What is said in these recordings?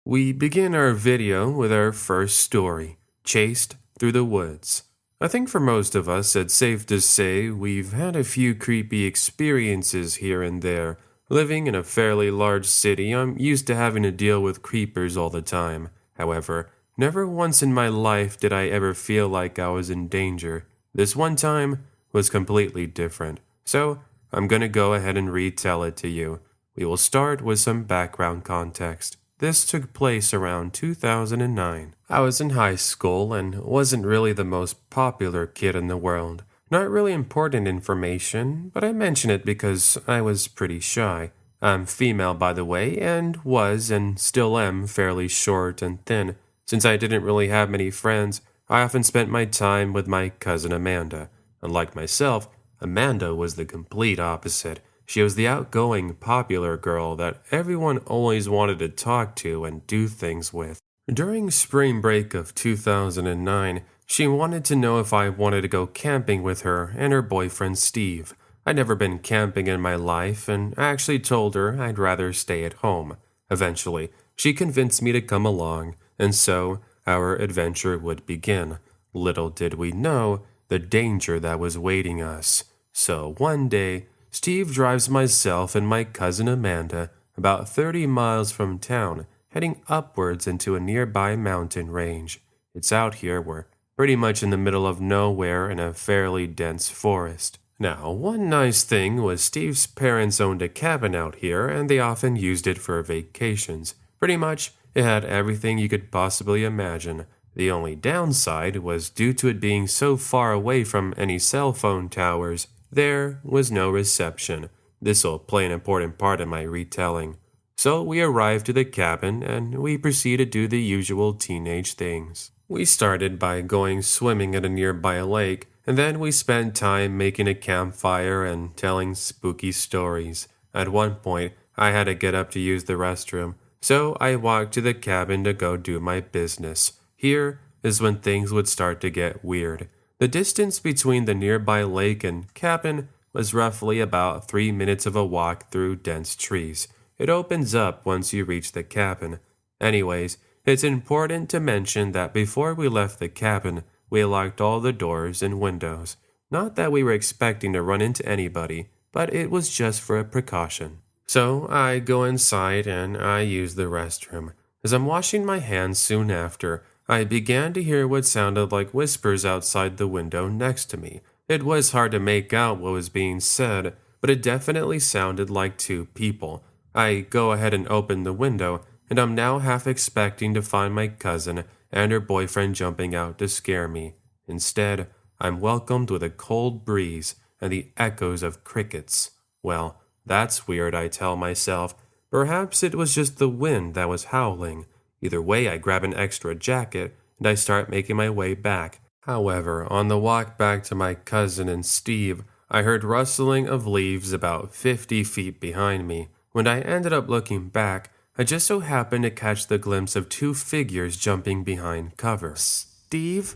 We begin our video with our first story, Chased Through the Woods. I think for most of us, it's safe to say we've had a few creepy experiences here and there. Living in a fairly large city, I'm used to having to deal with creepers all the time. However, never once in my life did I ever feel like I was in danger. This one time was completely different. So, I'm gonna go ahead and retell it to you. We will start with some background context. This took place around 2009. I was in high school and wasn't really the most popular kid in the world. Not really important information, but I mention it because I was pretty shy. I'm female, by the way, and was and still am fairly short and thin. Since I didn't really have many friends, I often spent my time with my cousin Amanda. Unlike myself, Amanda was the complete opposite. She was the outgoing, popular girl that everyone always wanted to talk to and do things with. During spring break of 2009, she wanted to know if I wanted to go camping with her and her boyfriend Steve. I'd never been camping in my life, and I actually told her I'd rather stay at home. Eventually, she convinced me to come along, and so our adventure would begin. Little did we know the danger that was waiting us. So one day, Steve drives myself and my cousin Amanda about 30 miles from town, heading upwards into a nearby mountain range. It's out here we're pretty much in the middle of nowhere in a fairly dense forest. Now, one nice thing was Steve's parents owned a cabin out here and they often used it for vacations. Pretty much, it had everything you could possibly imagine. The only downside was due to it being so far away from any cell phone towers, there was no reception. This'll play an important part in my retelling. So we arrived to the cabin and we proceed to do the usual teenage things. We started by going swimming at a nearby lake, and then we spent time making a campfire and telling spooky stories. At one point, I had to get up to use the restroom, so I walked to the cabin to go do my business. Here is when things would start to get weird. The distance between the nearby lake and cabin was roughly about 3 minutes of a walk through dense trees. It opens up once you reach the cabin. Anyways, it's important to mention that before we left the cabin, we locked all the doors and windows. Not that we were expecting to run into anybody, but it was just for a precaution. So I go inside and I use the restroom. As I'm washing my hands soon after, I began to hear what sounded like whispers outside the window next to me. It was hard to make out what was being said, but it definitely sounded like two people. I go ahead and open the window, and I'm now half expecting to find my cousin and her boyfriend jumping out to scare me. Instead, I'm welcomed with a cold breeze and the echoes of crickets. Well, that's weird, I tell myself. Perhaps it was just the wind that was howling. Either way, I grab an extra jacket and I start making my way back. However, on the walk back to my cousin and Steve, I heard rustling of leaves about 50 feet behind me. When I ended up looking back, I just so happened to catch the glimpse of two figures jumping behind cover. Steve?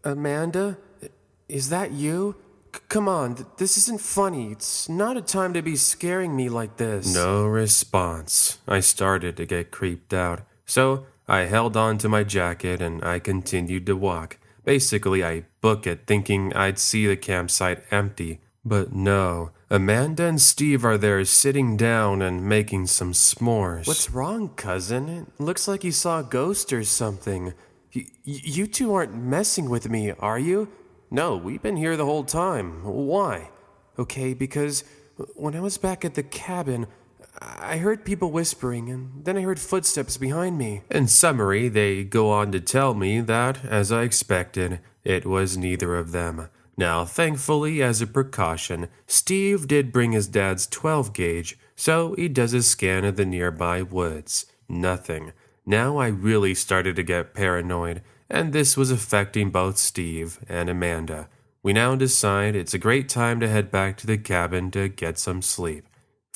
Amanda? Is that you? Come on, this isn't funny. It's not a time to be scaring me like this. No response. I started to get creeped out. So I held on to my jacket and I continued to walk. Basically, I book it thinking I'd see the campsite empty. But no, Amanda and Steve are there sitting down and making some s'mores. What's wrong, cousin? It looks like you saw a ghost or something. You two aren't messing with me, are you? No, we've been here the whole time. Why? Okay, because when I was back at the cabin, I heard people whispering, and then I heard footsteps behind me. In summary, they go on to tell me that, as I expected, it was neither of them. Now, thankfully, as a precaution, Steve did bring his dad's 12 gauge, so he does a scan of the nearby woods. Nothing. Now I really started to get paranoid, and this was affecting both Steve and Amanda. We now decide it's a great time to head back to the cabin to get some sleep.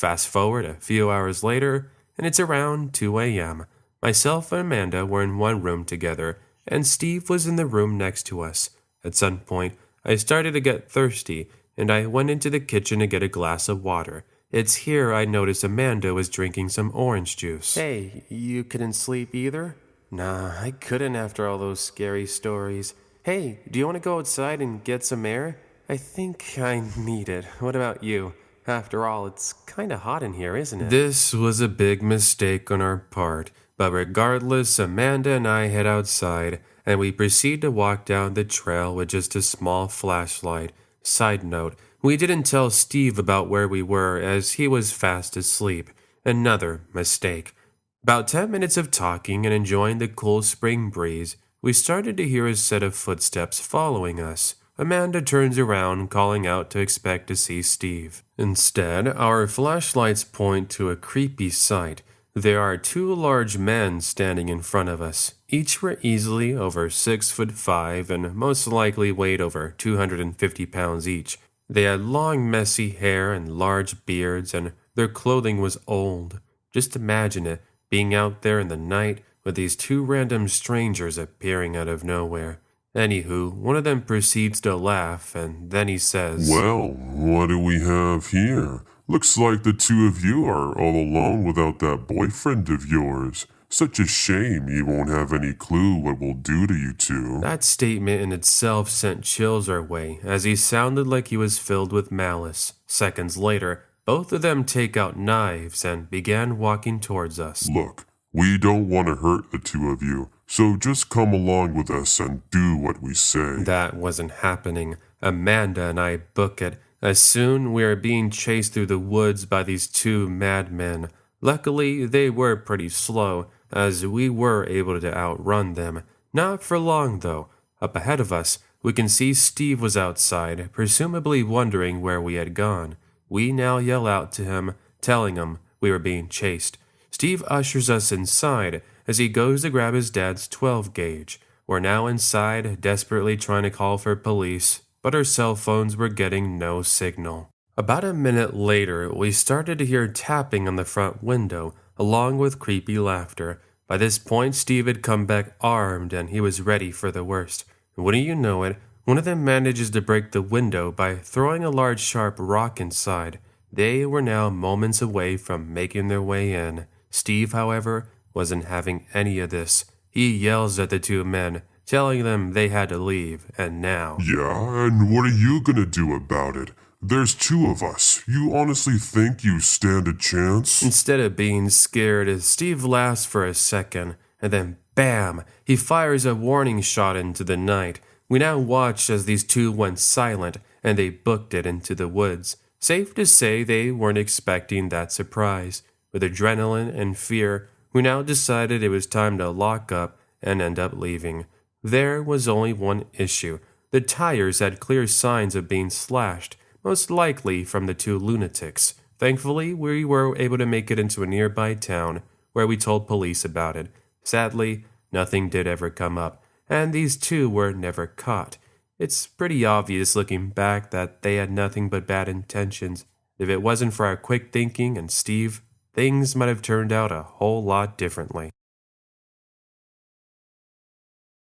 Fast forward a few hours later, and it's around 2 a.m. Myself and Amanda were in one room together, and Steve was in the room next to us. At some point, I started to get thirsty, and I went into the kitchen to get a glass of water. It's here I noticed Amanda was drinking some orange juice. Hey, you couldn't sleep either? Nah, I couldn't after all those scary stories. Hey, do you want to go outside and get some air? I think I need it. What about you? After all, it's kinda hot in here, isn't it? This was a big mistake on our part, but regardless, Amanda and I head outside, and we proceed to walk down the trail with just a small flashlight. Side note, we didn't tell Steve about where we were as he was fast asleep. Another mistake. About 10 minutes of talking and enjoying the cool spring breeze, we started to hear a set of footsteps following us. Amanda turns around, calling out to expect to see Steve. Instead, our flashlights point to a creepy sight. There are two large men standing in front of us. Each were easily over 6'5" and most likely weighed over 250 pounds each. They had long, messy hair and large beards, and their clothing was old. Just imagine it, being out there in the night with these two random strangers appearing out of nowhere. Anywho, one of them proceeds to laugh, and then he says, "Well, what do we have here? Looks like the two of you are all alone without that boyfriend of yours. Such a shame you won't have any clue what we'll do to you two." That statement in itself sent chills our way, as he sounded like he was filled with malice. Seconds later, both of them take out knives and began walking towards us. "Look, we don't want to hurt the two of you, so just come along with us and do what we say." That wasn't happening. Amanda and I book it. As soon we are being chased through the woods by these two madmen. Luckily, they were pretty slow, as we were able to outrun them. Not for long, though. Up ahead of us, we can see Steve was outside, presumably wondering where we had gone. We now yell out to him, telling him we were being chased. Steve ushers us inside as he goes to grab his dad's 12 gauge. We're now inside, desperately trying to call for police, but our cell phones were getting no signal. About a minute later, we started to hear tapping on the front window, along with creepy laughter. By this point, Steve had come back armed and he was ready for the worst. Wouldn't you know it, one of them manages to break the window by throwing a large sharp rock inside. They were now moments away from making their way in. Steve, however, wasn't having any of this. He yells at the two men, telling them they had to leave, and now... "Yeah, and what are you gonna do about it? There's two of us. You honestly think you stand a chance?" Instead of being scared, Steve laughs for a second, and then bam! He fires a warning shot into the night. We now watched as these two went silent, and they booked it into the woods. Safe to say they weren't expecting that surprise. With adrenaline and fear, we now decided it was time to lock up and end up leaving. There was only one issue. The tires had clear signs of being slashed, most likely from the two lunatics. Thankfully, we were able to make it into a nearby town, where we told police about it. Sadly, nothing did ever come up, and these two were never caught. It's pretty obvious looking back that they had nothing but bad intentions. If it wasn't for our quick thinking and Steve, things might have turned out a whole lot differently.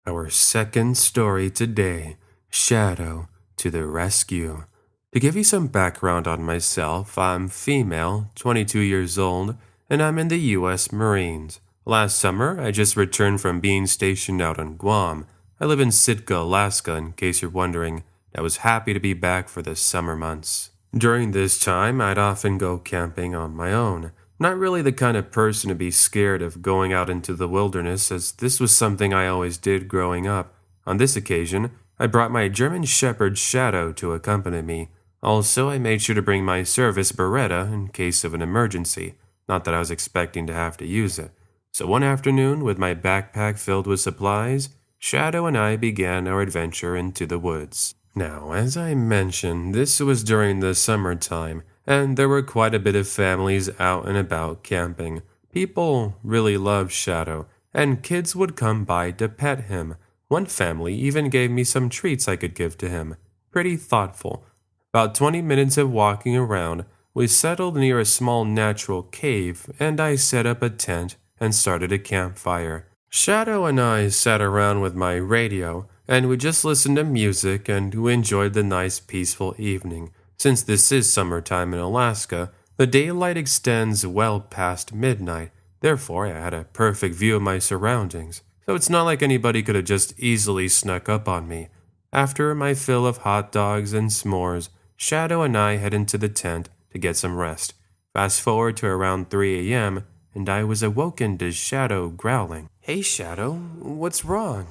Our second story today, Shadow to the Rescue. To give you some background on myself, I'm female, 22 years old, and I'm in the U.S. Marines. Last summer, I just returned from being stationed out on Guam. I live in Sitka, Alaska, in case you're wondering. I was happy to be back for the summer months. During this time, I'd often go camping on my own. Not really the kind of person to be scared of going out into the wilderness, as this was something I always did growing up. On this occasion, I brought my German Shepherd Shadow to accompany me. Also, I made sure to bring my service Beretta in case of an emergency. Not that I was expecting to have to use it. So one afternoon, with my backpack filled with supplies, Shadow and I began our adventure into the woods. Now, as I mentioned, this was during the summertime, and there were quite a bit of families out and about camping. People really loved Shadow, and kids would come by to pet him. One family even gave me some treats I could give to him. Pretty thoughtful. About 20 minutes of walking around, we settled near a small natural cave, and I set up a tent and started a campfire. Shadow and I sat around with my radio, and we just listened to music and we enjoyed the nice peaceful evening. Since this is summertime in Alaska, The daylight extends well past midnight, therefore I had a perfect view of my surroundings, so it's not like anybody could have just easily snuck up on me. After my fill of hot dogs and s'mores, Shadow and I head into the tent to get some rest. Fast forward to around 3 a.m., and I was awoken to Shadow growling. "Hey Shadow, what's wrong?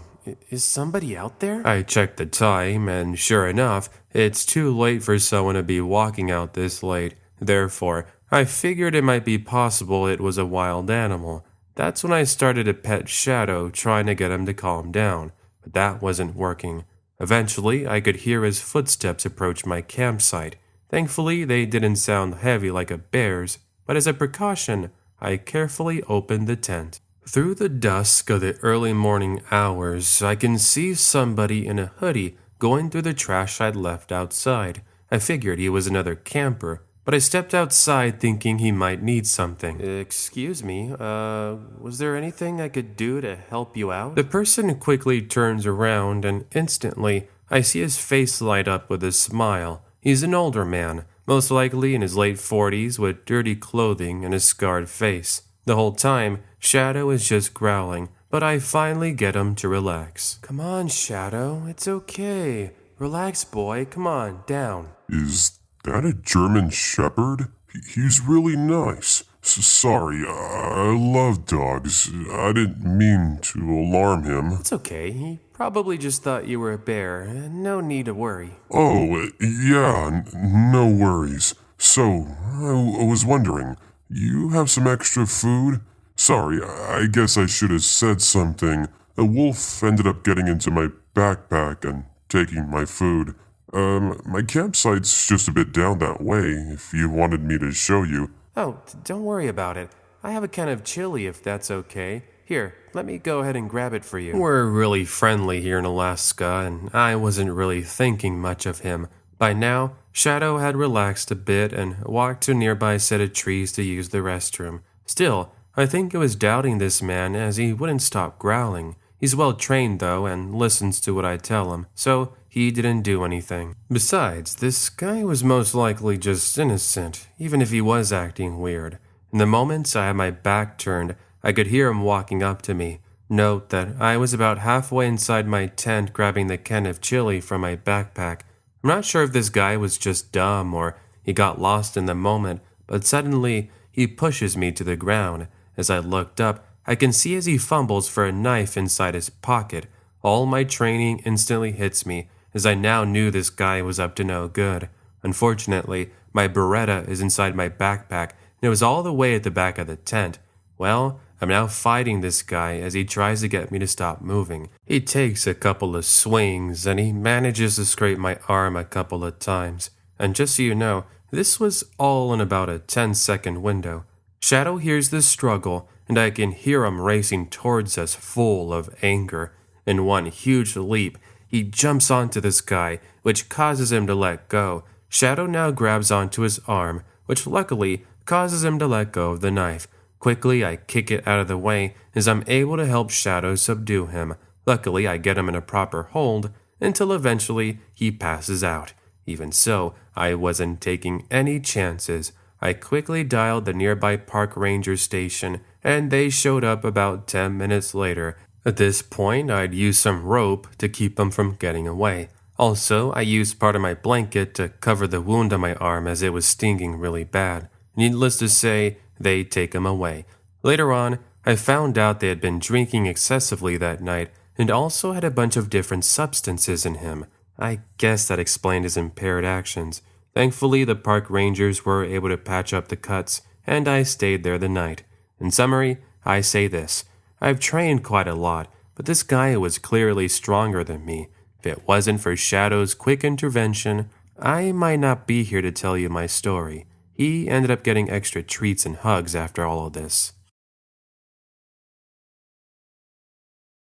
Is somebody out there?" I checked the time, and sure enough, it's too late for someone to be walking out this late. Therefore, I figured it might be possible it was a wild animal. That's when I started to pet Shadow, trying to get him to calm down, but that wasn't working. Eventually, I could hear his footsteps approach my campsite. Thankfully, they didn't sound heavy like a bear's, but as a precaution, I carefully opened the tent. Through the dusk of the early morning hours, I can see somebody in a hoodie going through the trash I'd left outside. I figured he was another camper, but I stepped outside thinking he might need something. "Excuse me, was there anything I could do to help you out?" The person quickly turns around, and instantly, I see his face light up with a smile. He's an older man, most likely in his late 40s, with dirty clothing and a scarred face. The whole time, Shadow is just growling, but I finally get him to relax. "Come on, Shadow, it's okay. Relax, boy, come on, down." Is that a German Shepherd? He's really nice. Sorry, I love dogs. I didn't mean to alarm him. "It's okay, he probably just thought you were a bear. No need to worry." Oh, yeah, no worries. So, I was wondering, you have some extra food? Sorry, I guess I should have said something. A wolf ended up getting into my backpack and taking my food. My campsite's just a bit down that way, if you wanted me to show you. "Oh, don't worry about it. I have a can of chili if that's okay. Here, let me go ahead and grab it for you." We're really friendly here in Alaska, and I wasn't really thinking much of him. By now, Shadow had relaxed a bit and walked to a nearby set of trees to use the restroom. Still, I think I was doubting this man as he wouldn't stop growling. He's well trained though and listens to what I tell him, so he didn't do anything. Besides, this guy was most likely just innocent, even if he was acting weird. In the moments I had my back turned, I could hear him walking up to me. Note that I was about halfway inside my tent grabbing the can of chili from my backpack. I'm not sure if this guy was just dumb or he got lost in the moment, but suddenly he pushes me to the ground. As I looked up, I can see as he fumbles for a knife inside his pocket. All my training instantly hits me, as I now knew this guy was up to no good. Unfortunately, my Beretta is inside my backpack, and it was all the way at the back of the tent. Well, I'm now fighting this guy as he tries to get me to stop moving. He takes a couple of swings, and he manages to scrape my arm a couple of times. And just so you know, this was all in about a 10-second window. Shadow hears the struggle, and I can hear him racing towards us full of anger. In one huge leap, he jumps onto this guy, which causes him to let go. Shadow now grabs onto his arm, which luckily causes him to let go of the knife. Quickly, I kick it out of the way as I'm able to help Shadow subdue him. Luckily, I get him in a proper hold until eventually he passes out. Even so, I wasn't taking any chances. I quickly dialed the nearby park ranger station, and they showed up about 10 minutes later. At this point, I'd used some rope to keep him from getting away. Also, I used part of my blanket to cover the wound on my arm as it was stinging really bad. Needless to say, they take him away. Later on, I found out they had been drinking excessively that night and also had a bunch of different substances in him. I guess that explained his impaired actions. Thankfully, the park rangers were able to patch up the cuts, and I stayed there the night. In summary, I say this. I've trained quite a lot, but this guy was clearly stronger than me. If it wasn't for Shadow's quick intervention, I might not be here to tell you my story. He ended up getting extra treats and hugs after all of this.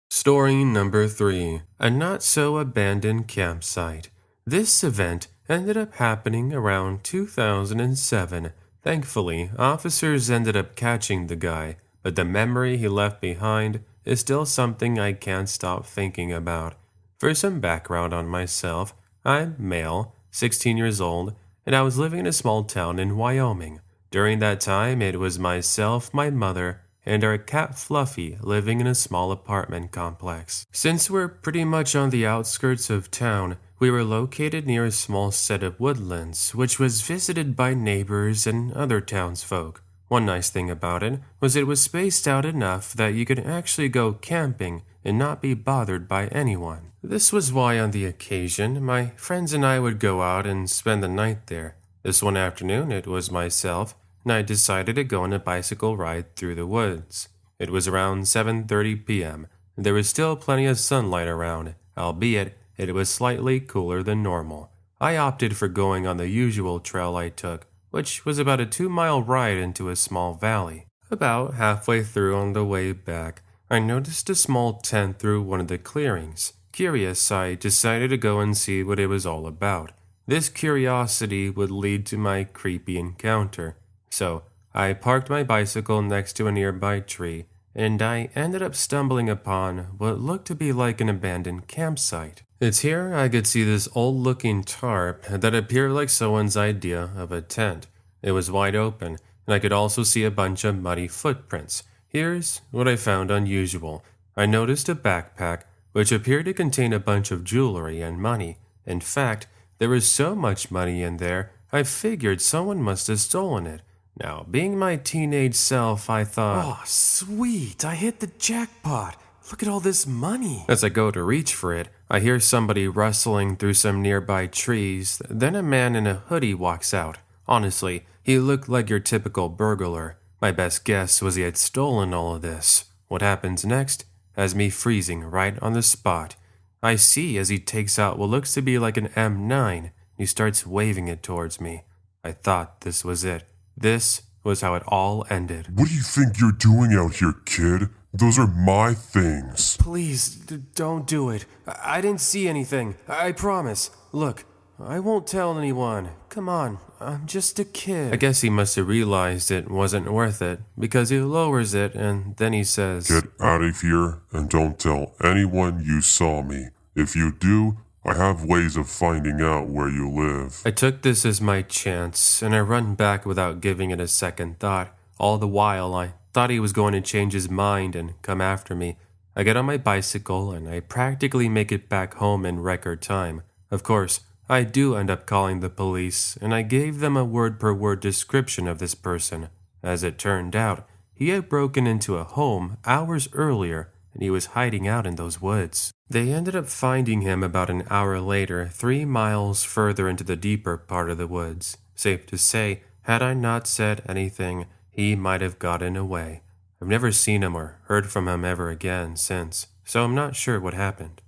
Story number 3. A not-so-abandoned campsite. This event ended up happening around 2007. Thankfully, officers ended up catching the guy, but the memory he left behind is still something I can't stop thinking about. For some background on myself, I'm male, 16 years old, and I was living in a small town in Wyoming. During that time, it was myself, my mother, and our cat Fluffy living in a small apartment complex. Since we're pretty much on the outskirts of town, we were located near a small set of woodlands, which was visited by neighbors and other townsfolk. One nice thing about it was it was spaced out enough that you could actually go camping and not be bothered by anyone. This was why on the occasion, my friends and I would go out and spend the night there. This one afternoon, it was myself, and I decided to go on a bicycle ride through the woods. It was around 7:30 p.m., and there was still plenty of sunlight around, albeit it was slightly cooler than normal. I opted for going on the usual trail I took, which was about a 2-mile ride into a small valley. About halfway through on the way back, I noticed a small tent through one of the clearings. Curious, I decided to go and see what it was all about. This curiosity would lead to my creepy encounter. So, I parked my bicycle next to a nearby tree, and I ended up stumbling upon what looked to be like an abandoned campsite. It's here I could see this old-looking tarp that appeared like someone's idea of a tent. It was wide open, and I could also see a bunch of muddy footprints. Here's what I found unusual. I noticed a backpack, which appeared to contain a bunch of jewelry and money. In fact, there was so much money in there, I figured someone must have stolen it. Now, being my teenage self, I thought, "Oh, sweet, I hit the jackpot. Look at all this money." As I go to reach for it, I hear somebody rustling through some nearby trees. Then a man in a hoodie walks out. Honestly, he looked like your typical burglar. My best guess was he had stolen all of this. What happens next has me freezing right on the spot. I see as he takes out what looks to be like an M9. He starts waving it towards me. I thought this was it. This was how it all ended. What do you think you're doing out here, kid? Those are my things. Please, don't do it. I didn't see anything. I promise. Look, I won't tell anyone. Come on, I'm just a kid. I guess he must have realized it wasn't worth it, because he lowers it and then he says, Get out of here and don't tell anyone you saw me. If you do, I have ways of finding out where you live. I took this as my chance, and I run back without giving it a second thought. All the while, I thought he was going to change his mind and come after me. I get on my bicycle, and I practically make it back home in record time. Of course, I do end up calling the police, and I gave them a word-per-word description of this person. As it turned out, he had broken into a home hours earlier, and he was hiding out in those woods. They ended up finding him about an hour later, 3 miles further into the deeper part of the woods. Safe to say, had I not said anything, he might have gotten away. I've never seen him or heard from him ever again since, so I'm not sure what happened.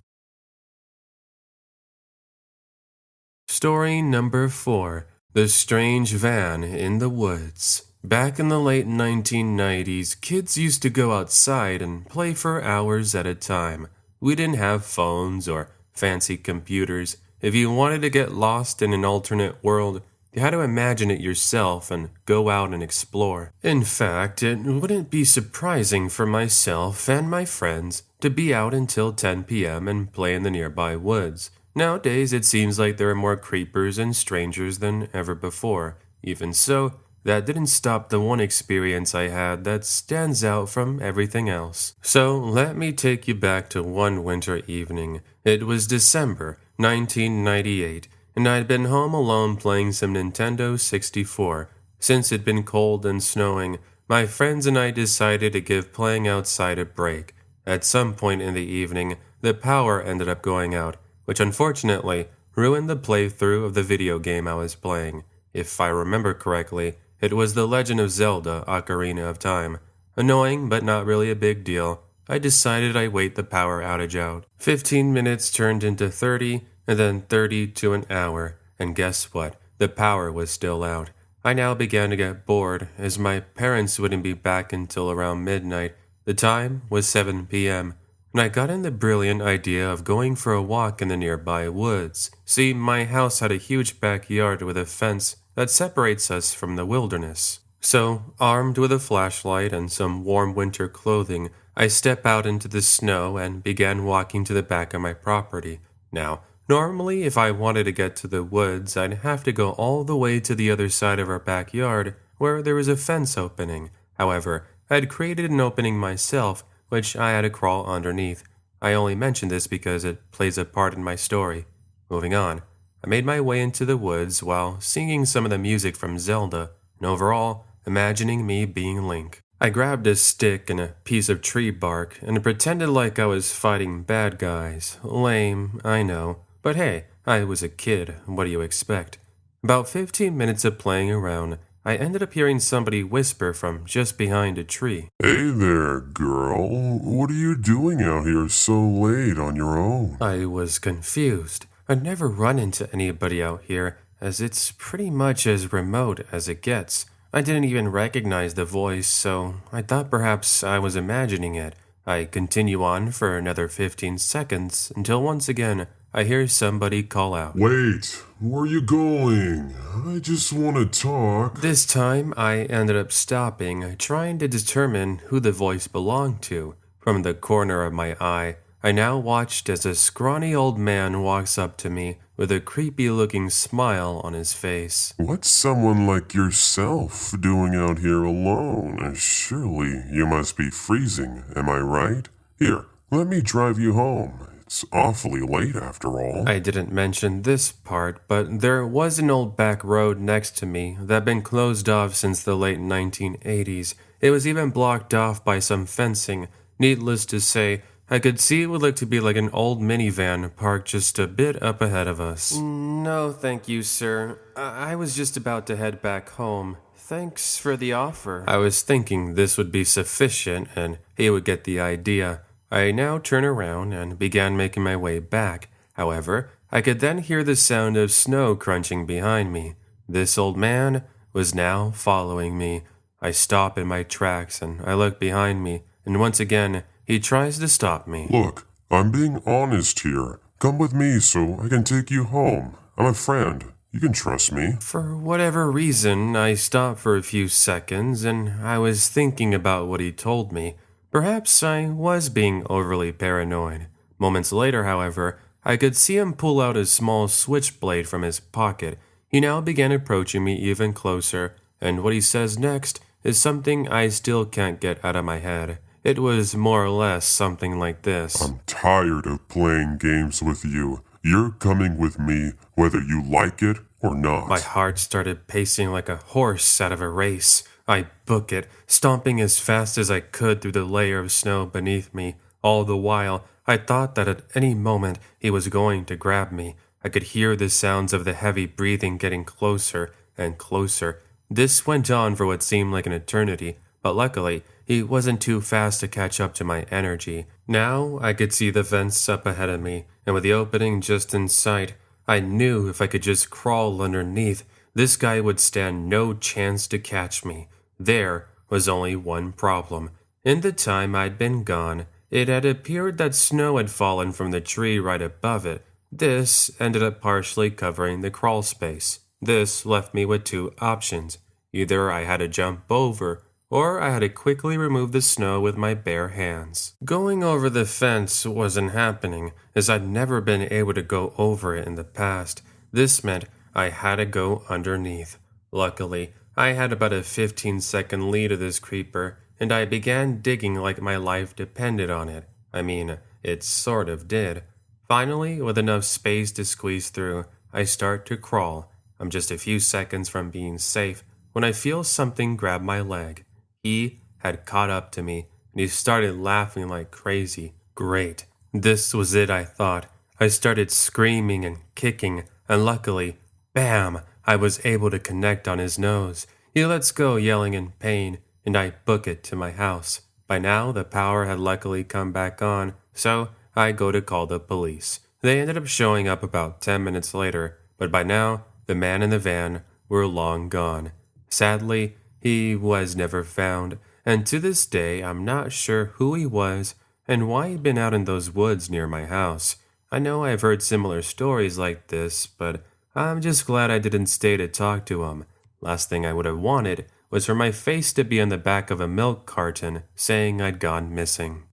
Story number 4. The Strange Van in the Woods. Back in the late 1990s, kids used to go outside and play for hours at a time. We didn't have phones or fancy computers. If you wanted to get lost in an alternate world, you had to imagine it yourself and go out and explore. In fact, it wouldn't be surprising for myself and my friends to be out until 10 p.m. and play in the nearby woods. Nowadays, it seems like there are more creepers and strangers than ever before. Even so, that didn't stop the one experience I had that stands out from everything else. So, let me take you back to one winter evening. It was December 1998, and I'd been home alone playing some Nintendo 64. Since it'd been cold and snowing, my friends and I decided to give playing outside a break. At some point in the evening, the power ended up going out, which unfortunately ruined the playthrough of the video game I was playing. If I remember correctly, it was The Legend of Zelda: Ocarina of Time. Annoying, but not really a big deal. I decided I'd wait the power outage out. 15 minutes turned into 30, and then 30 to an hour, and guess what? The power was still out. I now began to get bored, as my parents wouldn't be back until around midnight. The time was 7 p.m., and I got in the brilliant idea of going for a walk in the nearby woods. See, my house had a huge backyard with a fence that separates us from the wilderness. So, armed with a flashlight and some warm winter clothing, I step out into the snow and began walking to the back of my property. Now, normally if I wanted to get to the woods, I'd have to go all the way to the other side of our backyard, where there was a fence opening. However, I had created an opening myself, which I had to crawl underneath. I only mention this because it plays a part in my story. Moving on, I made my way into the woods while singing some of the music from Zelda, and overall, imagining me being Link. I grabbed a stick and a piece of tree bark and pretended like I was fighting bad guys. Lame, I know. But hey, I was a kid, what do you expect? About 15 minutes of playing around, I ended up hearing somebody whisper from just behind a tree. Hey there, girl. What are you doing out here so late on your own? I was confused. I'd never run into anybody out here, as it's pretty much as remote as it gets. I didn't even recognize the voice, so I thought perhaps I was imagining it. I continue on for another 15 seconds until once again I hear somebody call out. Wait, where are you going? I just want to talk. This time I ended up stopping, trying to determine who the voice belonged to. From the corner of my eye, I now watched as a scrawny old man walks up to me with a creepy-looking smile on his face. What's someone like yourself doing out here alone? Surely you must be freezing, am I right? Here, let me drive you home. It's awfully late after all. I didn't mention this part, but there was an old back road next to me that had been closed off since the late 1980s. It was even blocked off by some fencing. Needless to say, I could see it would look to be like an old minivan parked just a bit up ahead of us. No, thank you, sir. I was just about to head back home. Thanks for the offer. I was thinking this would be sufficient and he would get the idea. I now turned around and began making my way back. However, I could then hear the sound of snow crunching behind me. This old man was now following me. I stop in my tracks and I look behind me, and once again, he tries to stop me. Look, I'm being honest here. Come with me so I can take you home. I'm a friend. You can trust me. For whatever reason, I stopped for a few seconds and I was thinking about what he told me. Perhaps I was being overly paranoid. Moments later, however, I could see him pull out a small switchblade from his pocket. He now began approaching me even closer, and what he says next is something I still can't get out of my head. It was more or less something like this. I'm tired of playing games with you. You're coming with me whether you like it or not. My heart started pacing like a horse out of a race. I book it, stomping as fast as I could through the layer of snow beneath me. All the while, I thought that at any moment he was going to grab me. I could hear the sounds of the heavy breathing getting closer and closer. This went on for what seemed like an eternity, but luckily, he wasn't too fast to catch up to my energy. Now I could see the fence up ahead of me, and with the opening just in sight, I knew if I could just crawl underneath, this guy would stand no chance to catch me. There was only one problem. In the time I'd been gone, it had appeared that snow had fallen from the tree right above it. This ended up partially covering the crawl space. This left me with two options. Either I had to jump over, or I had to quickly remove the snow with my bare hands. Going over the fence wasn't happening, as I'd never been able to go over it in the past. This meant I had to go underneath. Luckily, I had about a 15-second lead of this creeper, and I began digging like my life depended on it. I mean, it sort of did. Finally, with enough space to squeeze through, I start to crawl. I'm just a few seconds from being safe when I feel something grab my leg. He had caught up to me, and he started laughing like crazy. Great. This was it, I thought. I started screaming and kicking, and luckily, bam, I was able to connect on his nose. He lets go yelling in pain, and I book it to my house. By now, the power had luckily come back on, so I go to call the police. They ended up showing up about 10 minutes later, but by now, the man and the van were long gone. Sadly, he was never found, and to this day I'm not sure who he was and why he'd been out in those woods near my house. I know I've heard similar stories like this, but I'm just glad I didn't stay to talk to him. Last thing I would have wanted was for my face to be on the back of a milk carton saying I'd gone missing.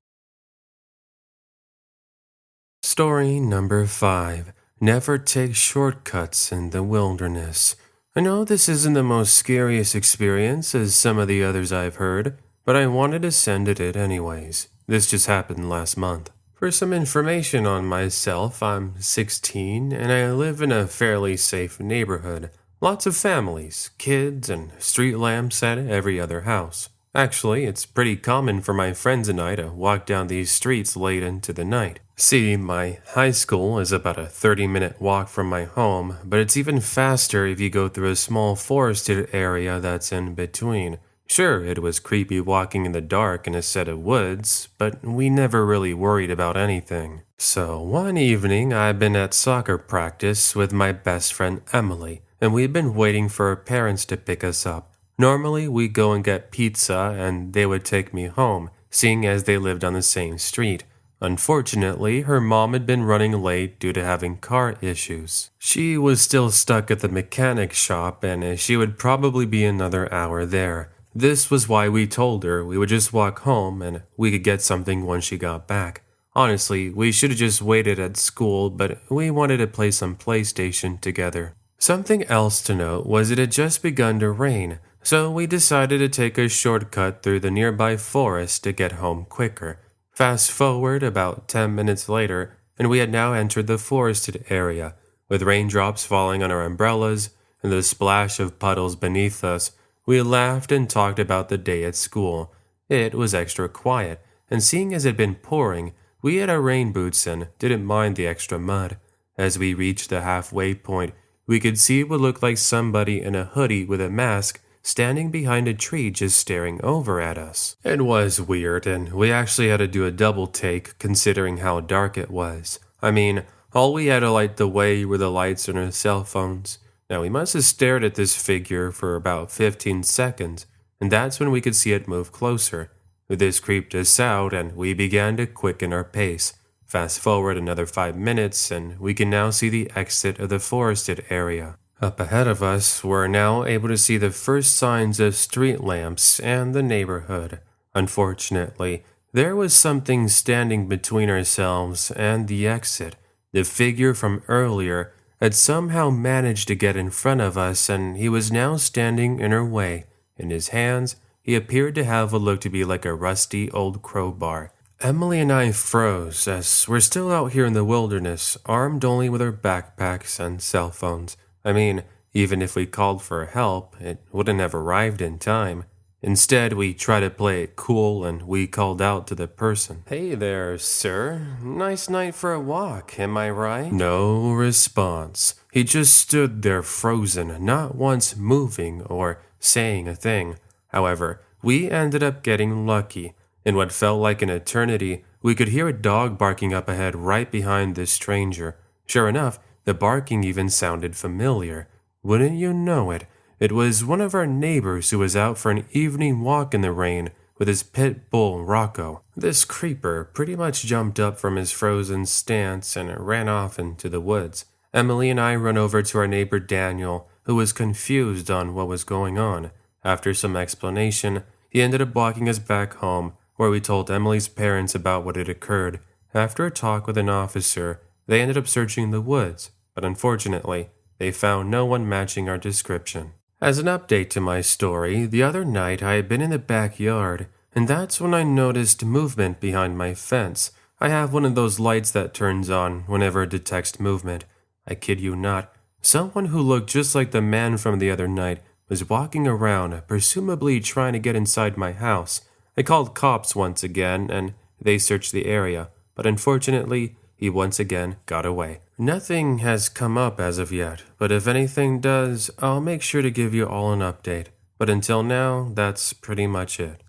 Story number 5. Never take shortcuts in the wilderness. I know this isn't the most scariest experience as some of the others I've heard, but I wanted to send it in anyways. This just happened last month. For some information on myself, I'm 16 and I live in a fairly safe neighborhood. Lots of families, kids, and street lamps at every other house. Actually, it's pretty common for my friends and I to walk down these streets late into the night. See, my high school is about a 30-minute walk from my home, but it's even faster if you go through a small forested area that's in between. Sure, it was creepy walking in the dark in a set of woods, but we never really worried about anything. So one evening, I'd been at soccer practice with my best friend Emily, and we'd been waiting for her parents to pick us up. Normally, we'd go and get pizza, and they would take me home, seeing as they lived on the same street. Unfortunately, her mom had been running late due to having car issues. She was still stuck at the mechanic shop, and she would probably be another hour there. This was why we told her we would just walk home and we could get something once she got back. Honestly, we should have just waited at school, but we wanted to play some PlayStation together. Something else to note was it had just begun to rain, so we decided to take a shortcut through the nearby forest to get home quicker. Fast forward about 10 minutes later, and we had now entered the forested area, with raindrops falling on our umbrellas and the splash of puddles beneath us. We laughed and talked about the day at school. It was extra quiet, and seeing as it had been pouring, we had our rain boots and didn't mind the extra mud. As we reached the halfway point, we could see what looked like somebody in a hoodie with a mask standing behind a tree just staring over at us. It was weird, and we actually had to do a double take considering how dark it was. I mean, all we had to light the way were the lights on our cell phones. Now, we must have stared at this figure for about 15 seconds, and that's when we could see it move closer. This creeped us out, and we began to quicken our pace. Fast forward another 5 minutes, and we can now see the exit of the forested area. Up ahead of us, we're now able to see the first signs of street lamps and the neighborhood. Unfortunately, there was something standing between ourselves and the exit. The figure from earlier had somehow managed to get in front of us, and he was now standing in our way. In his hands, he appeared to have what looked to be like a rusty old crowbar. Emily and I froze, as we're still out here in the wilderness, armed only with our backpacks and cell phones. I mean, even if we called for help, it wouldn't have arrived in time. Instead, we tried to play it cool and we called out to the person. "Hey there, sir. Nice night for a walk, am I right?" No response. He just stood there frozen, not once moving or saying a thing. However, we ended up getting lucky. In what felt like an eternity, we could hear a dog barking up ahead right behind this stranger. Sure enough, the barking even sounded familiar. Wouldn't you know it? It was one of our neighbors who was out for an evening walk in the rain with his pit bull, Rocco. This creeper pretty much jumped up from his frozen stance and ran off into the woods. Emily and I run over to our neighbor Daniel, who was confused on what was going on. After some explanation, he ended up walking us back home, where we told Emily's parents about what had occurred. After a talk with an officer, they ended up searching the woods, but unfortunately, they found no one matching our description. As an update to my story, the other night I had been in the backyard, and that's when I noticed movement behind my fence. I have one of those lights that turns on whenever it detects movement. I kid you not, someone who looked just like the man from the other night was walking around, presumably trying to get inside my house. I called cops once again, and they searched the area, but unfortunately, he once again got away. Nothing has come up as of yet, but if anything does, I'll make sure to give you all an update. But until now, that's pretty much it.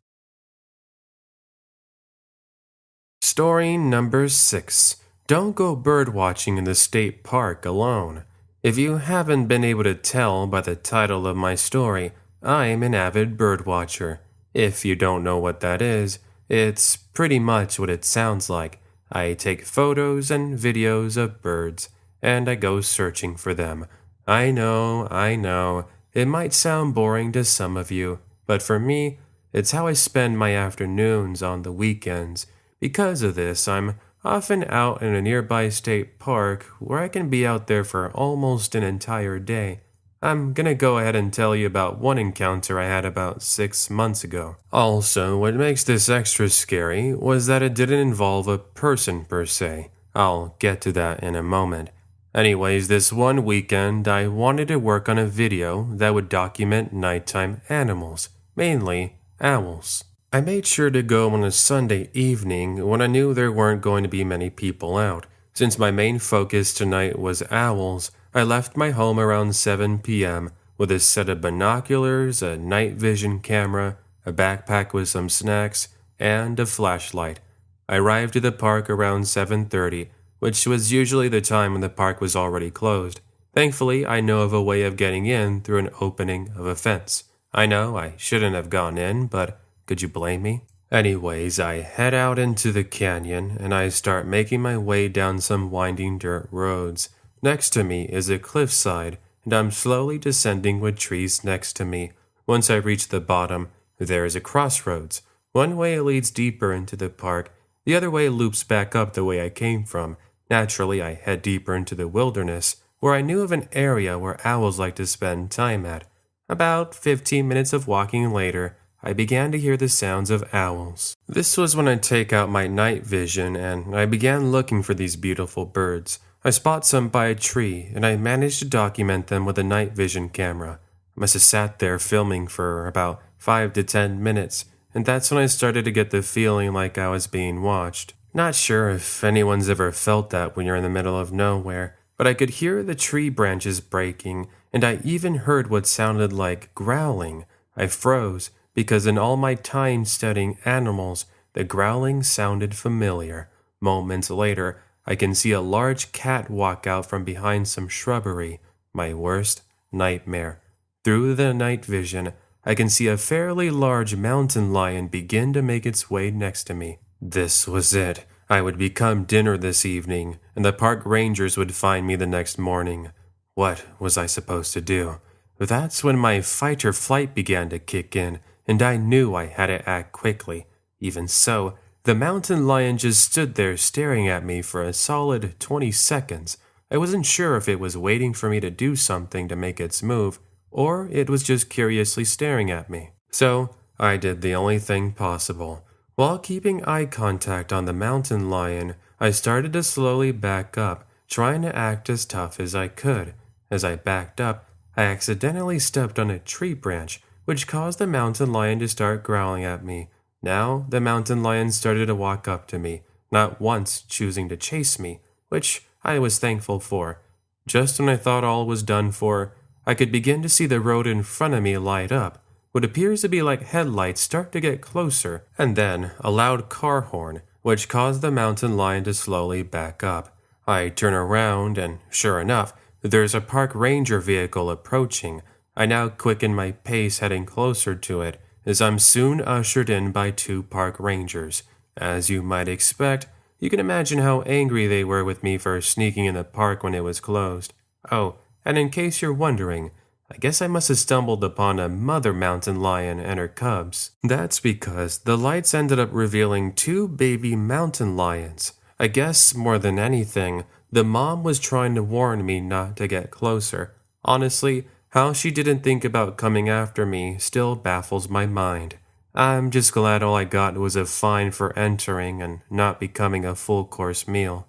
Story number 6. Don't go birdwatching in the state park alone. If you haven't been able to tell by the title of my story, I'm an avid birdwatcher. If you don't know what that is, it's pretty much what it sounds like. I take photos and videos of birds, and I go searching for them. I know, it might sound boring to some of you, but for me, it's how I spend my afternoons on the weekends. Because of this, I'm often out in a nearby state park where I can be out there for almost an entire day. I'm gonna go ahead and tell you about one encounter I had about 6 months ago. Also, what makes this extra scary was that it didn't involve a person per se. I'll get to that in a moment. Anyways, this one weekend, I wanted to work on a video that would document nighttime animals, mainly owls. I made sure to go on a Sunday evening when I knew there weren't going to be many people out. Since my main focus tonight was owls, I left my home around 7 p.m. with a set of binoculars, a night vision camera, a backpack with some snacks, and a flashlight. I arrived at the park around 7:30, which was usually the time when the park was already closed. Thankfully, I know of a way of getting in through an opening of a fence. I know I shouldn't have gone in, but could you blame me? Anyways, I head out into the canyon and I start making my way down some winding dirt roads. Next to me is a cliffside, and I'm slowly descending with trees next to me. Once I reach the bottom, there is a crossroads. One way leads deeper into the park, the other way loops back up the way I came from. Naturally, I head deeper into the wilderness, where I knew of an area where owls like to spend time at. About 15 minutes of walking later, I began to hear the sounds of owls. This was when I take out my night vision and I began looking for these beautiful birds. I spot some by a tree and I managed to document them with a night vision camera. I must have sat there filming for about 5 to 10 minutes, and that's when I started to get the feeling like I was being watched. Not sure if anyone's ever felt that when you're in the middle of nowhere, but I could hear the tree branches breaking, and I even heard what sounded like growling. I froze, because in all my time studying animals, the growling sounded familiar. Moments later, I can see a large cat walk out from behind some shrubbery. My worst nightmare. Through the night vision, I can see a fairly large mountain lion begin to make its way next to me. This was it. I would become dinner this evening, and the park rangers would find me the next morning. What was I supposed to do? That's when my fight or flight began to kick in, and I knew I had to act quickly. Even so, the mountain lion just stood there staring at me for a solid 20 seconds. I wasn't sure if it was waiting for me to do something to make its move, or it was just curiously staring at me. So, I did the only thing possible. While keeping eye contact on the mountain lion, I started to slowly back up, trying to act as tough as I could. As I backed up, I accidentally stepped on a tree branch, which caused the mountain lion to start growling at me. Now, the mountain lion started to walk up to me, not once choosing to chase me, which I was thankful for. Just when I thought all was done for, I could begin to see the road in front of me light up. What appears to be like headlights start to get closer, and then a loud car horn, which caused the mountain lion to slowly back up. I turn around, and sure enough, there's a park ranger vehicle approaching. I now quicken my pace heading closer to it, as I'm soon ushered in by 2 park rangers. As you might expect, you can imagine how angry they were with me for sneaking in the park when it was closed. Oh, and in case you're wondering, I guess I must have stumbled upon a mother mountain lion and her cubs. That's because the lights ended up revealing 2 baby mountain lions. I guess more than anything, the mom was trying to warn me not to get closer. Honestly, how she didn't think about coming after me still baffles my mind. I'm just glad all I got was a fine for entering and not becoming a full-course meal.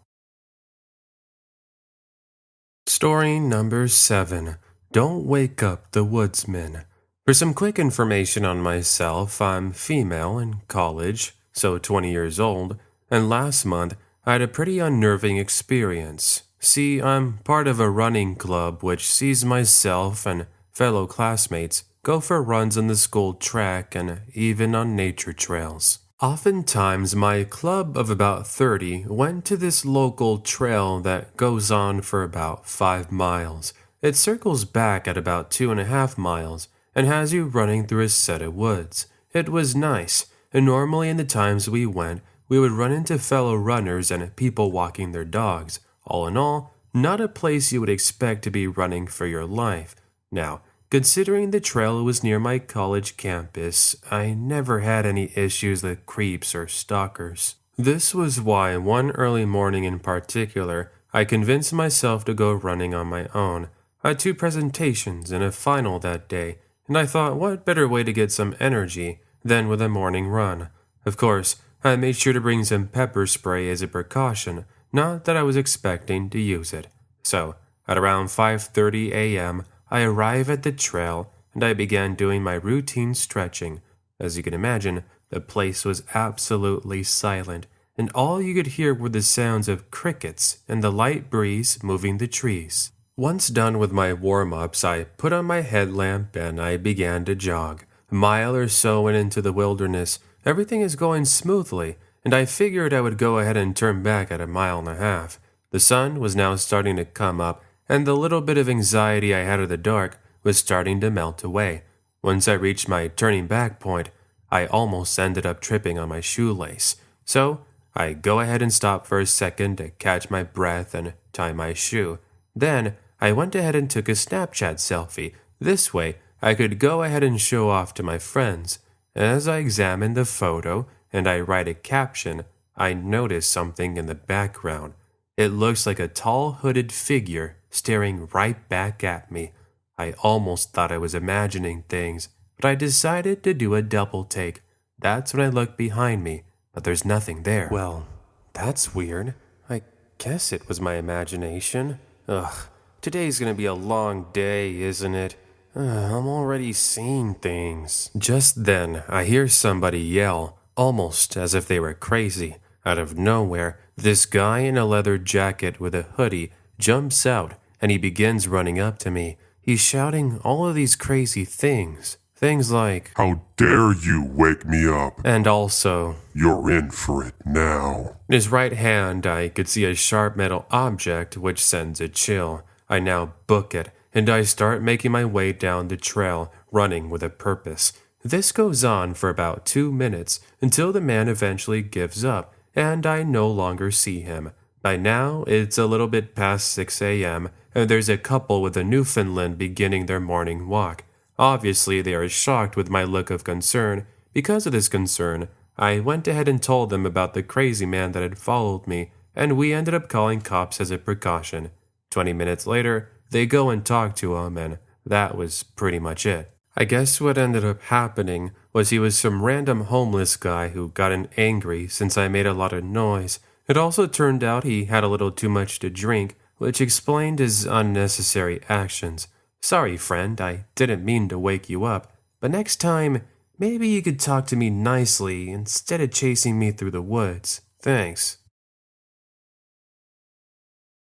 Story number 7. Don't wake up the Woodsman. For some quick information on myself, I'm female in college, so 20 years old, and last month I had a pretty unnerving experience. See, I'm part of a running club which sees myself and fellow classmates go for runs on the school track and even on nature trails. Oftentimes, my club of about 30 went to this local trail that goes on for about 5 miles. It circles back at about 2.5 miles and has you running through a set of woods. It was nice, and normally in the times we went, we would run into fellow runners and people walking their dogs. All in all, not a place you would expect to be running for your life. Now, considering the trail was near my college campus, I never had any issues with creeps or stalkers. This was why one early morning in particular, I convinced myself to go running on my own. I had 2 presentations and a final that day, and I thought what better way to get some energy than with a morning run. Of course, I made sure to bring some pepper spray as a precaution, not that I was expecting to use it. So, at around 5:30 a.m., I arrived at the trail and I began doing my routine stretching. As you can imagine, the place was absolutely silent, and all you could hear were the sounds of crickets and the light breeze moving the trees. Once done with my warm-ups, I put on my headlamp and I began to jog. A mile or so into the wilderness, everything is going smoothly, and I figured I would go ahead and turn back at a mile and a half. The sun was now starting to come up, and the little bit of anxiety I had of the dark was starting to melt away. Once I reached my turning back point, I almost ended up tripping on my shoelace. So, I go ahead and stop for a second to catch my breath and tie my shoe. Then, I went ahead and took a Snapchat selfie. This way, I could go ahead and show off to my friends. As I examine the photo and I write a caption, I notice something in the background. It looks like a tall hooded figure staring right back at me. I almost thought I was imagining things, but I decided to do a double take. That's when I looked behind me, but there's nothing there. Well, that's weird. I guess it was my imagination. Ugh, today's gonna be a long day, isn't it? I'm already seeing things. Just then, I hear somebody yell, almost as if they were crazy. Out of nowhere, this guy in a leather jacket with a hoodie jumps out, and he begins running up to me. He's shouting all of these crazy things. Things like, "How dare you wake me up? and also, You're in for it now." in his right hand, I could see a sharp metal object which sends a chill. I now book it, and I start making my way down the trail, running with a purpose. This goes on for about 2 minutes until the man eventually gives up, and I no longer see him. By now, it's a little bit past 6 a.m., and there's a couple with a Newfoundland beginning their morning walk. Obviously, they are shocked with my look of concern. Because of this concern, I went ahead and told them about the crazy man that had followed me, and we ended up calling cops as a precaution. 20 minutes later, they go and talk to him, and that was pretty much it. I guess what ended up happening was he was some random homeless guy who got angry since I made a lot of noise. It also turned out he had a little too much to drink, which explained his unnecessary actions. Sorry, friend, I didn't mean to wake you up, but next time, maybe you could talk to me nicely instead of chasing me through the woods. Thanks.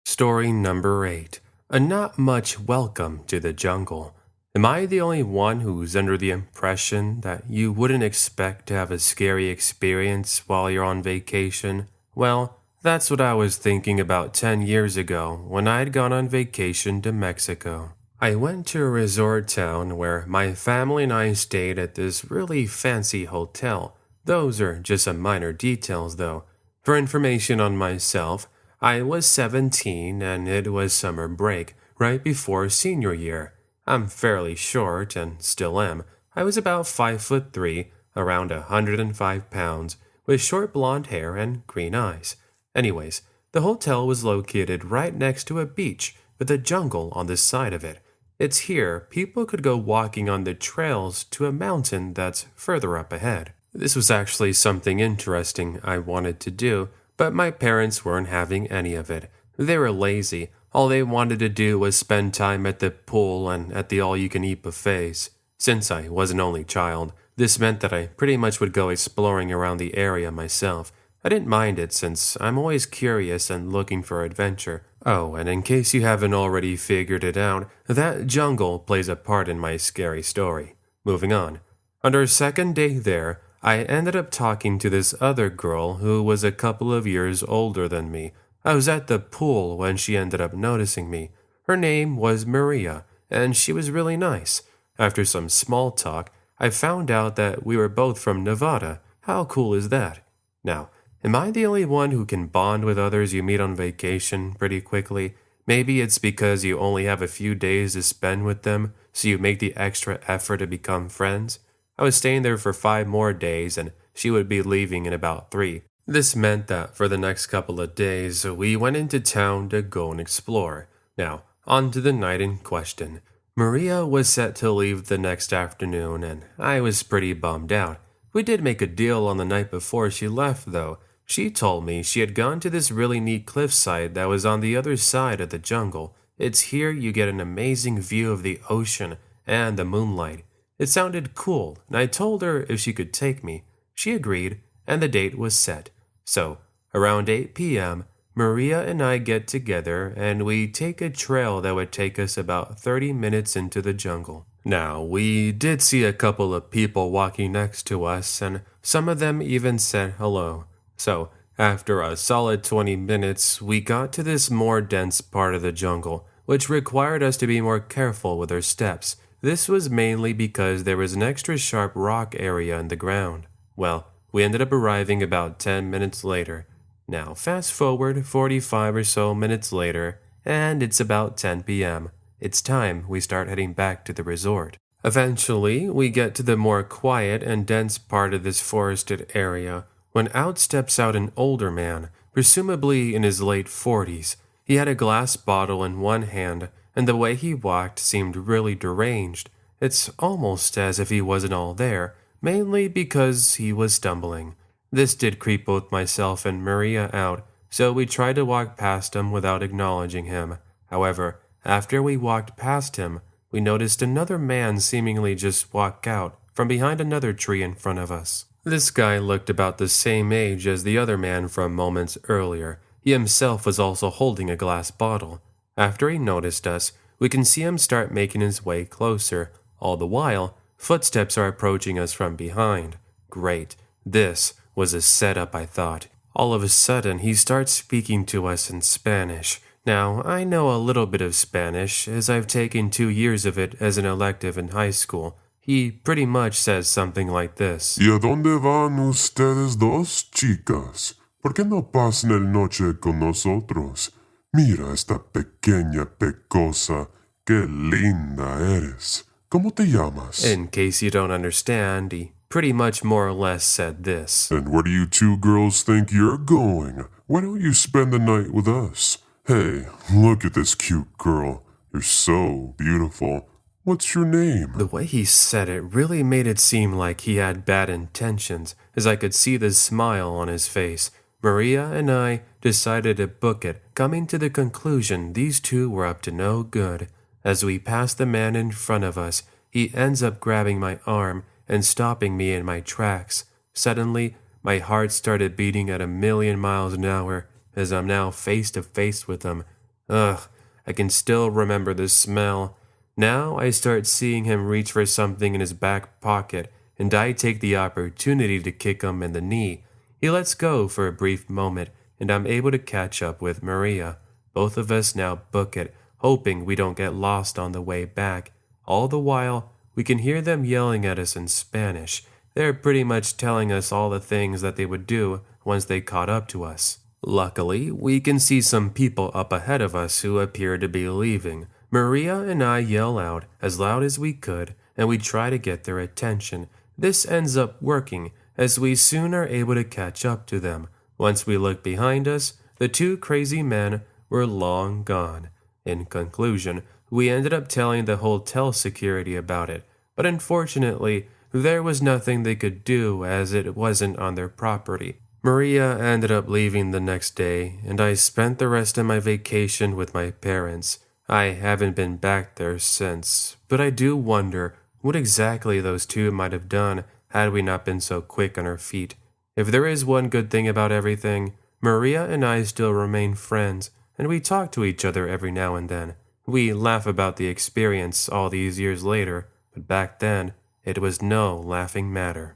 Story number 8. A not much welcome to the jungle. Am I the only one who's under the impression that you wouldn't expect to have a scary experience while you're on vacation? Well, that's what I was thinking about 10 years ago when I'd gone on vacation to Mexico. I went to a resort town where my family and I stayed at this really fancy hotel. Those are just some minor details though. For information on myself, I was 17 and it was summer break, right before senior year. I'm fairly short and still am. I was about 5'3", around 105 pounds, with short blonde hair and green eyes. Anyways, the hotel was located right next to a beach with a jungle on the side of it. It's here people could go walking on the trails to a mountain that's further up ahead. This was actually something interesting I wanted to do, but my parents weren't having any of it. They were lazy. All they wanted to do was spend time at the pool and at the all-you-can-eat buffets. Since I was an only child, this meant that I pretty much would go exploring around the area myself. I didn't mind it since I'm always curious and looking for adventure. Oh, and in case you haven't already figured it out, that jungle plays a part in my scary story. Moving on. On our second day there, I ended up talking to this other girl who was a couple of years older than me. I was at the pool when she ended up noticing me. Her name was Maria, and she was really nice. After some small talk, I found out that we were both from Nevada. How cool is that? Now, am I the only one who can bond with others you meet on vacation pretty quickly? Maybe it's because you only have a few days to spend with them, so you make the extra effort to become friends. I was staying there for 5 more days, and she would be leaving in about 3. This meant that for the next couple of days, we went into town to go and explore. Now, On to the night in question. Maria was set to leave the next afternoon, and I was pretty bummed out. We did make a deal on the night before she left, though. She told me she had gone to this really neat cliffside that was on the other side of the jungle. It's here you get an amazing view of the ocean and the moonlight. It sounded cool, and I told her if she could take me. She agreed, and the date was set. So, around 8 p.m., Maria and I get together and we take a trail that would take us about 30 minutes into the jungle. Now, we did see a couple of people walking next to us, and some of them even said hello. So, after a solid 20 minutes, we got to this more dense part of the jungle, which required us to be more careful with our steps. This was mainly because there was an extra sharp rock area in the ground. Well, we ended up arriving about 10 minutes later. Now, fast forward 45 or so minutes later, and it's about 10 p.m. It's time we start heading back to the resort. Eventually, we get to the more quiet and dense part of this forested area when out steps out an older man, presumably in his late 40s. He had a glass bottle in one hand, and the way he walked seemed really deranged. It's almost as if he wasn't all there, mainly because he was stumbling. This did creep both myself and Maria out, so we tried to walk past him without acknowledging him. However, after we walked past him, we noticed another man seemingly just walk out from behind another tree in front of us. This guy looked about the same age as the other man from moments earlier. He himself was also holding a glass bottle. After he noticed us, we can see him start making his way closer. All the while, footsteps are approaching us from behind. Great. This was a setup, I thought. All of a sudden, he starts speaking to us in Spanish. Now, I know a little bit of Spanish, as I've taken 2 years of it as an elective in high school. He pretty much says something like this. ¿Y a dónde van ustedes dos, chicas? ¿Por qué no pasan el noche con nosotros? Mira esta pequeña pecosa. Qué linda eres. ¿Cómo te llamas? In case you don't understand, he pretty much more or less said this. And where do you two girls think you're going? Why don't you spend the night with us? Hey, look at this cute girl. You're so beautiful. What's your name? The way he said it really made it seem like he had bad intentions, as I could see the smile on his face. Maria and I decided to book it, coming to the conclusion these two were up to no good. As we passed the man in front of us, he ends up grabbing my arm and stopping me in my tracks. Suddenly, my heart started beating at 1,000,000 miles an hour, as I'm now face to face with him. Ugh, I can still remember the smell. Now I start seeing him reach for something in his back pocket, and I take the opportunity to kick him in the knee. He lets go for a brief moment, and I'm able to catch up with Maria. Both of us now book it, hoping we don't get lost on the way back. All the while, we can hear them yelling at us in Spanish. They're pretty much telling us all the things that they would do once they caught up to us. Luckily, we can see some people up ahead of us who appear to be leaving. Maria and I yell out as loud as we could, and we try to get their attention. This ends up working, as we soon are able to catch up to them. Once we look behind us, the two crazy men were long gone. In conclusion, we ended up telling the hotel security about it, but unfortunately, there was nothing they could do as it wasn't on their property. Maria ended up leaving the next day, and I spent the rest of my vacation with my parents. I haven't been back there since, but I do wonder what exactly those two might have done had we not been so quick on our feet. If there is one good thing about everything, Maria and I still remain friends, and we talk to each other every now and then. We laugh about the experience all these years later, but back then, it was no laughing matter.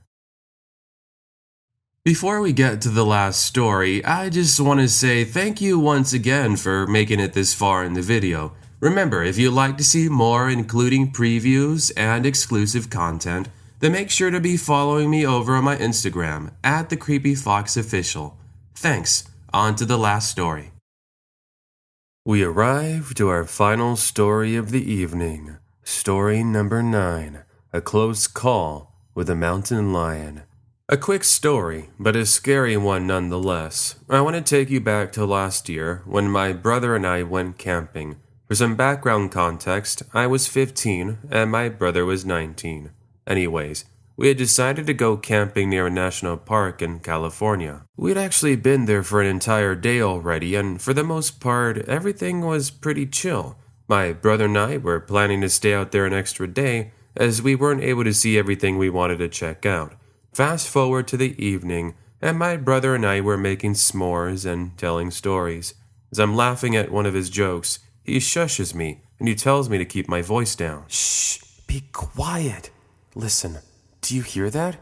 Before we get to the last story, I just want to say thank you once again for making it this far in the video. Remember, if you'd like to see more, including previews and exclusive content, then make sure to be following me over on my Instagram, @TheCreepyFoxOfficial. Thanks. On to the last story. We arrive to our final story of the evening. Story number 9. A close call with a mountain lion. A quick story, but a scary one nonetheless. I want to take you back to last year when my brother and I went camping. For some background context, I was 15 and my brother was 19. Anyways, we had decided to go camping near a national park in California. We'd actually been there for an entire day already, and for the most part, everything was pretty chill. My brother and I were planning to stay out there an extra day, as we weren't able to see everything we wanted to check out. Fast forward to the evening, and my brother and I were making s'mores and telling stories. As I'm laughing at one of his jokes, he shushes me and he tells me to keep my voice down. Shh, be quiet. Listen, do you hear that?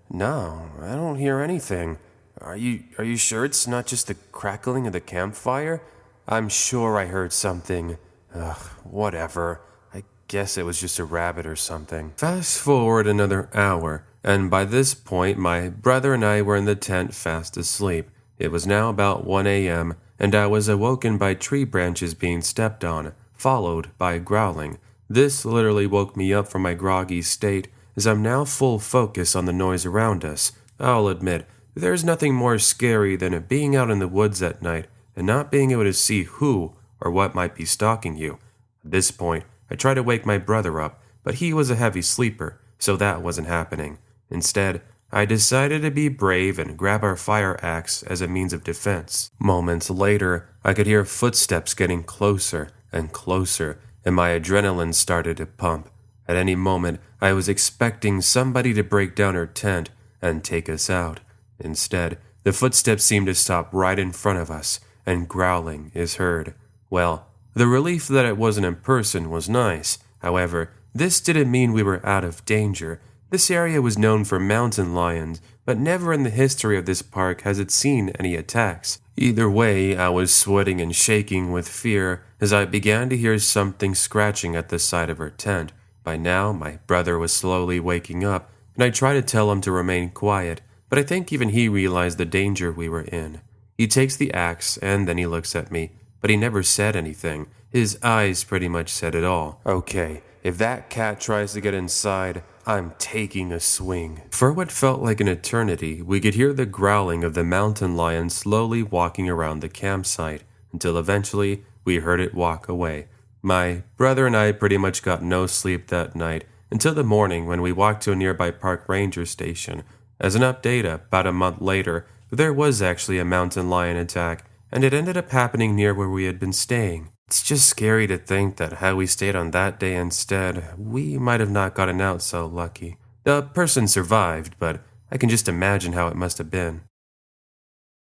No, I don't hear anything. Are you sure it's not just the crackling of the campfire? I'm sure I heard something. Ugh, whatever. I guess it was just a rabbit or something. Fast forward another hour, and by this point my brother and I were in the tent fast asleep. It was now about 1 a.m., and I was awoken by tree branches being stepped on, followed by growling. This literally woke me up from my groggy state, as I'm now full focus on the noise around us. I'll admit, there's nothing more scary than being out in the woods at night and not being able to see who or what might be stalking you. At this point, I tried to wake my brother up, but he was a heavy sleeper, so that wasn't happening. Instead, I decided to be brave and grab our fire axe as a means of defense. Moments later, I could hear footsteps getting closer and closer, and my adrenaline started to pump. At any moment, I was expecting somebody to break down her tent and take us out. Instead, the footsteps seemed to stop right in front of us, and growling is heard. Well, the relief that it wasn't in person was nice. However, this didn't mean we were out of danger. This area was known for mountain lions, but never in the history of this park has it seen any attacks. Either way, I was sweating and shaking with fear as I began to hear something scratching at the side of her tent. By now, my brother was slowly waking up, and I tried to tell him to remain quiet, but I think even he realized the danger we were in. He takes the axe, and then he looks at me, but he never said anything. His eyes pretty much said it all. Okay, if that cat tries to get inside, I'm taking a swing. For what felt like an eternity, we could hear the growling of the mountain lion slowly walking around the campsite, until eventually we heard it walk away. My brother and I pretty much got no sleep that night, until the morning when we walked to a nearby park ranger station. As an update, about a month later, there was actually a mountain lion attack, and it ended up happening near where we had been staying. It's just scary to think that had we stayed on that day instead, we might have not gotten out so lucky. The person survived, but I can just imagine how it must have been.